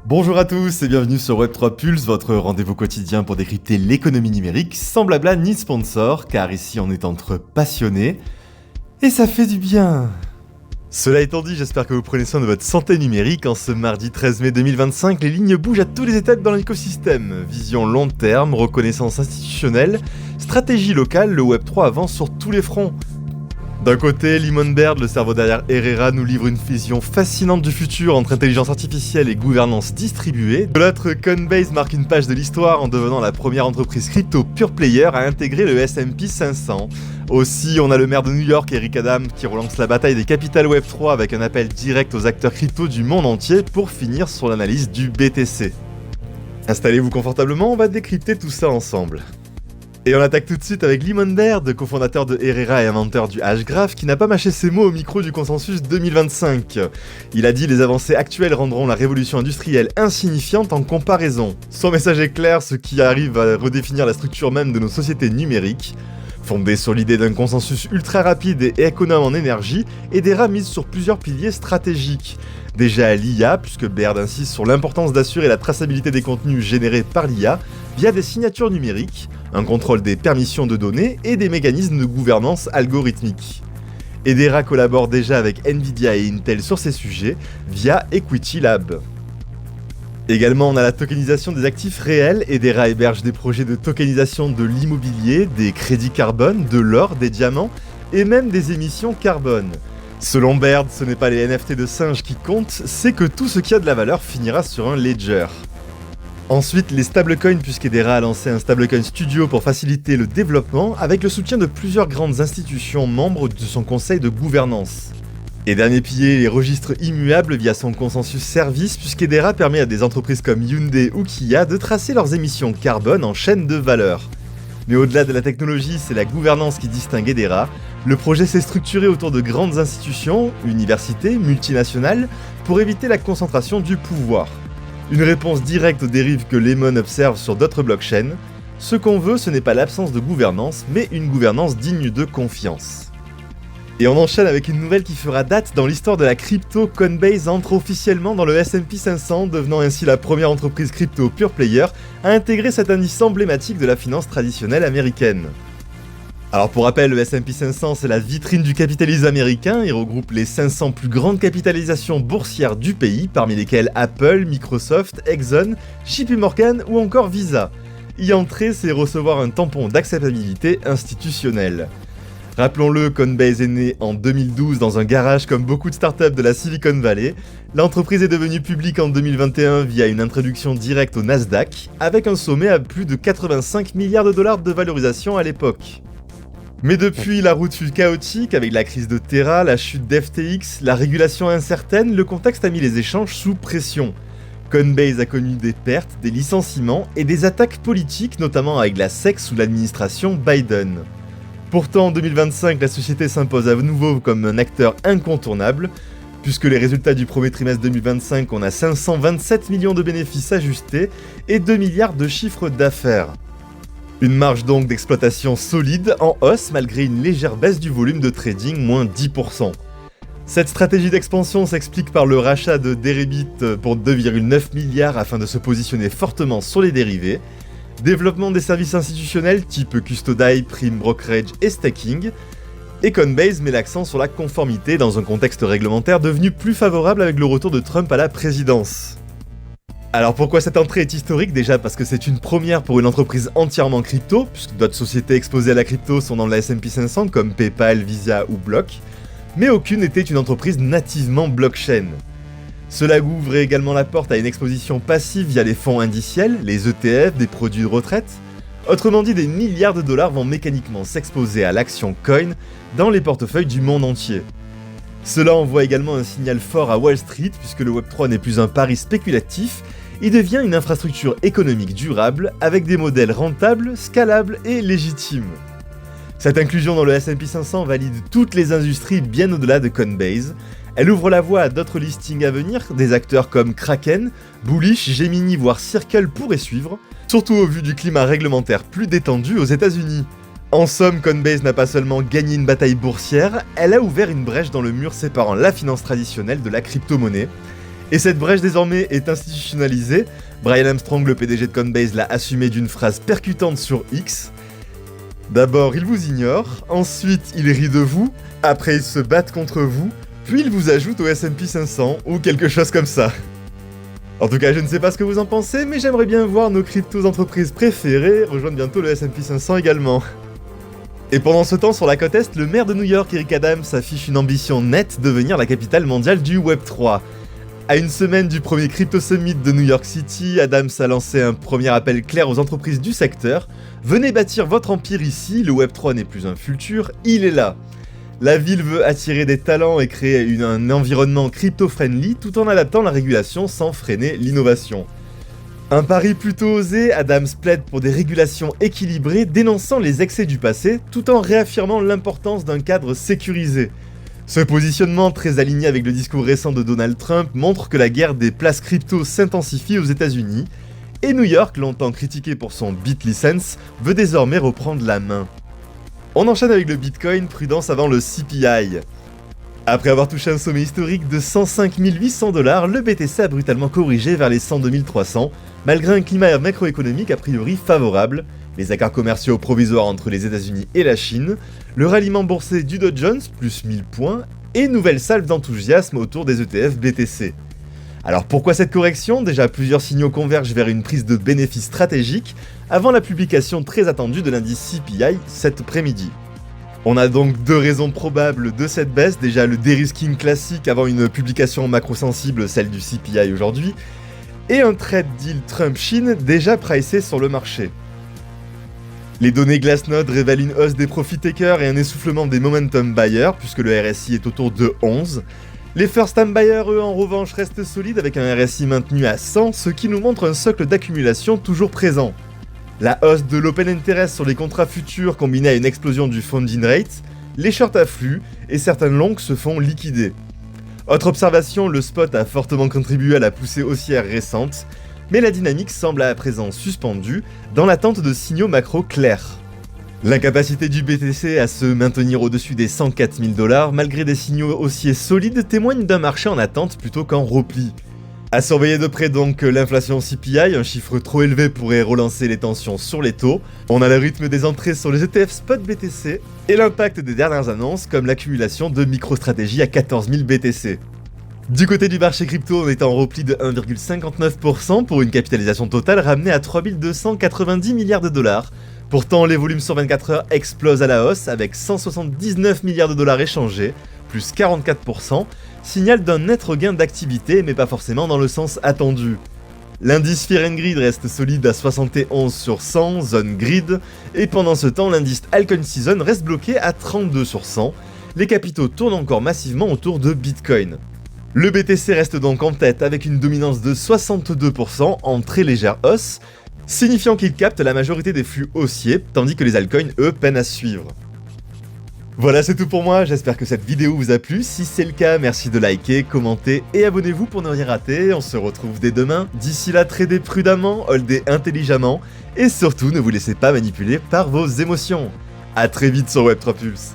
Bonjour à tous et bienvenue sur Web3 Pulse, votre rendez-vous quotidien pour décrypter l'économie numérique sans blabla ni sponsor, car ici on est entre passionnés et ça fait du bien. Cela étant dit, j'espère que vous prenez soin de votre santé numérique. En ce mardi 13 mai 2025, les lignes bougent à tous les étapes dans l'écosystème. Vision long terme, reconnaissance institutionnelle, stratégie locale, le Web3 avance sur tous les fronts. D'un côté, Limon Bird, le cerveau derrière Herrera, nous livre une vision fascinante du futur entre intelligence artificielle et gouvernance distribuée. De l'autre, Coinbase marque une page de l'histoire en devenant la première entreprise crypto pure player à intégrer le S&P 500. Aussi, on a le maire de New York, Eric Adams, qui relance la bataille des capitales Web3 avec un appel direct aux acteurs crypto du monde entier pour finir sur l'analyse du BTC. Installez-vous confortablement, on va décrypter tout ça ensemble. Et on attaque tout de suite avec Limon Bird, cofondateur de Herrera et inventeur du Hashgraph, qui n'a pas mâché ses mots au micro du Consensus 2025. Il a dit « Les avancées actuelles rendront la révolution industrielle insignifiante en comparaison ». Son message est clair, ce qui arrive à redéfinir la structure même de nos sociétés numériques. Fondée sur l'idée d'un consensus ultra rapide et économe en énergie, Herrera mise sur plusieurs piliers stratégiques. Déjà l'IA, puisque Baird insiste sur l'importance d'assurer la traçabilité des contenus générés par l'IA via des signatures numériques, un contrôle des permissions de données et des mécanismes de gouvernance algorithmique. Herrera collabore déjà avec Nvidia et Intel sur ces sujets via Equity Lab. Également, on a la tokenisation des actifs réels. Herrera héberge des projets de tokenisation de l'immobilier, des crédits carbone, de l'or, des diamants et même des émissions carbone. Selon Baird, ce n'est pas les NFT de singes qui comptent, c'est que tout ce qui a de la valeur finira sur un ledger. Ensuite, les stablecoins, puisqu'Herrera a lancé un stablecoin studio pour faciliter le développement avec le soutien de plusieurs grandes institutions membres de son conseil de gouvernance. Et dernier pilier, les registres immuables via son consensus service, puisqu'Herrera permet à des entreprises comme Hyundai ou Kia de tracer leurs émissions carbone en chaîne de valeur. Mais au-delà de la technologie, c'est la gouvernance qui distingue Herrera. Le projet s'est structuré autour de grandes institutions, universités, multinationales, pour éviter la concentration du pouvoir. Une réponse directe aux dérives que Lemon observe sur d'autres blockchains. Ce qu'on veut, ce n'est pas l'absence de gouvernance, mais une gouvernance digne de confiance. Et on enchaîne avec une nouvelle qui fera date dans l'histoire de la crypto. Coinbase entre officiellement dans le S&P 500, devenant ainsi la première entreprise crypto pure player à intégrer cet indice emblématique de la finance traditionnelle américaine. Alors pour rappel, le S&P 500 c'est la vitrine du capitalisme américain, il regroupe les 500 plus grandes capitalisations boursières du pays, parmi lesquelles Apple, Microsoft, Exxon, JP Morgan ou encore Visa. Y entrer, c'est recevoir un tampon d'acceptabilité institutionnelle. Rappelons-le, Coinbase est née en 2012 dans un garage comme beaucoup de startups de la Silicon Valley. L'entreprise est devenue publique en 2021 via une introduction directe au Nasdaq, avec un sommet à plus de 85 milliards de dollars de valorisation à l'époque. Mais depuis, la route fut chaotique avec la crise de Terra, la chute d'FTX, la régulation incertaine, le contexte a mis les échanges sous pression. Coinbase a connu des pertes, des licenciements et des attaques politiques, notamment avec la SEC sous l'administration Biden. Pourtant, en 2025, la société s'impose à nouveau comme un acteur incontournable, puisque les résultats du premier trimestre 2025, on a 527 millions de bénéfices ajustés et 2 milliards de chiffre d'affaires. Une marge donc d'exploitation solide, en hausse malgré une légère baisse du volume de trading, moins 10%. Cette stratégie d'expansion s'explique par le rachat de Deribit pour 2,9 milliards afin de se positionner fortement sur les dérivés, développement des services institutionnels type Custody, Prime Brokerage et Staking, et Coinbase met l'accent sur la conformité dans un contexte réglementaire devenu plus favorable avec le retour de Trump à la présidence. Alors pourquoi cette entrée est historique? Déjà parce que c'est une première pour une entreprise entièrement crypto, puisque d'autres sociétés exposées à la crypto sont dans le S&P 500 comme PayPal, Visa ou Block, mais aucune n'était une entreprise nativement blockchain. Cela ouvre également la porte à une exposition passive via les fonds indiciels, les ETF, des produits de retraite. Autrement dit, des milliards de dollars vont mécaniquement s'exposer à l'action Coin dans les portefeuilles du monde entier. Cela envoie également un signal fort à Wall Street puisque le Web3 n'est plus un pari spéculatif, il devient une infrastructure économique durable avec des modèles rentables, scalables et légitimes. Cette inclusion dans le S&P 500 valide toutes les industries bien au-delà de Coinbase. Elle ouvre la voie à d'autres listings à venir, des acteurs comme Kraken, Bullish, Gemini voire Circle pourraient suivre, surtout au vu du climat réglementaire plus détendu aux États-Unis. En somme, Coinbase n'a pas seulement gagné une bataille boursière, elle a ouvert une brèche dans le mur séparant la finance traditionnelle de la crypto-monnaie. Et cette brèche désormais est institutionnalisée. Brian Armstrong, le PDG de Coinbase, l'a assumé d'une phrase percutante sur X. D'abord, il vous ignore, ensuite il rit de vous, après il se bat contre vous, puis il vous ajoute au S&P 500 ou quelque chose comme ça. En tout cas, je ne sais pas ce que vous en pensez, mais j'aimerais bien voir nos crypto-entreprises préférées rejoindre bientôt le S&P 500 également. Et pendant ce temps, sur la côte Est, le maire de New York, Eric Adams, affiche une ambition nette de devenir la capitale mondiale du Web3. À une semaine du premier Crypto Summit de New York City, Adams a lancé un premier appel clair aux entreprises du secteur. Venez bâtir votre empire ici, le Web3 n'est plus un futur, il est là. La ville veut attirer des talents et créer un environnement crypto-friendly tout en adaptant la régulation sans freiner l'innovation. Un pari plutôt osé, Adams plaide pour des régulations équilibrées, dénonçant les excès du passé, tout en réaffirmant l'importance d'un cadre sécurisé. Ce positionnement, très aligné avec le discours récent de Donald Trump, montre que la guerre des places crypto s'intensifie aux États-Unis, et New York, longtemps critiqué pour son BitLicense, veut désormais reprendre la main. On enchaîne avec le Bitcoin, prudence avant le CPI. Après avoir touché un sommet historique de 105 800 $, le BTC a brutalement corrigé vers les 102 300, malgré un climat macroéconomique a priori favorable, les accords commerciaux provisoires entre les États-Unis et la Chine, le ralliement boursier du Dow Jones, plus 1000 points, et nouvelle salve d'enthousiasme autour des ETF BTC. Alors pourquoi cette correction? Déjà plusieurs signaux convergent vers une prise de bénéfices stratégique avant la publication très attendue de l'indice CPI cet après-midi. On a donc deux raisons probables de cette baisse, déjà le dérisking classique avant une publication macro-sensible, celle du CPI aujourd'hui, et un trade deal Trump-Chine déjà pricé sur le marché. Les données Glassnode révèlent une hausse des profit takers et un essoufflement des momentum buyers, puisque le RSI est autour de 11. Les first time buyers, eux, en revanche, restent solides avec un RSI maintenu à 100, ce qui nous montre un socle d'accumulation toujours présent. La hausse de l'open interest sur les contrats futurs combinée à une explosion du funding rate, les shorts affluent et certaines longues se font liquider. Autre observation, le spot a fortement contribué à la poussée haussière récente, mais la dynamique semble à présent suspendue dans l'attente de signaux macro clairs. L'incapacité du BTC à se maintenir au-dessus des 104 000 $ malgré des signaux haussiers solides témoigne d'un marché en attente plutôt qu'en repli. À surveiller de près donc l'inflation CPI, un chiffre trop élevé pourrait relancer les tensions sur les taux. On a le rythme des entrées sur les ETF spot BTC et l'impact des dernières annonces comme l'accumulation de MicroStrategy à 14 000 BTC. Du côté du marché crypto, on est en repli de 1,59% pour une capitalisation totale ramenée à 3 290 milliards de dollars. Pourtant, les volumes sur 24 heures explosent à la hausse avec 179 milliards de dollars échangés, plus 44%, signal d'un net regain d'activité mais pas forcément dans le sens attendu. L'indice Fear and Greed reste solide à 71 sur 100, zone grid, et pendant ce temps, l'indice Altcoin Season reste bloqué à 32 sur 100. Les capitaux tournent encore massivement autour de Bitcoin. Le BTC reste donc en tête avec une dominance de 62% en très légère hausse, signifiant qu'il capte la majorité des flux haussiers, tandis que les altcoins, eux, peinent à suivre. Voilà, c'est tout pour moi, j'espère que cette vidéo vous a plu. Si c'est le cas, merci de liker, commenter et abonnez-vous pour ne rien rater. On se retrouve dès demain. D'ici là, tradez prudemment, holdez intelligemment et surtout ne vous laissez pas manipuler par vos émotions. A très vite sur Web3 Pulse.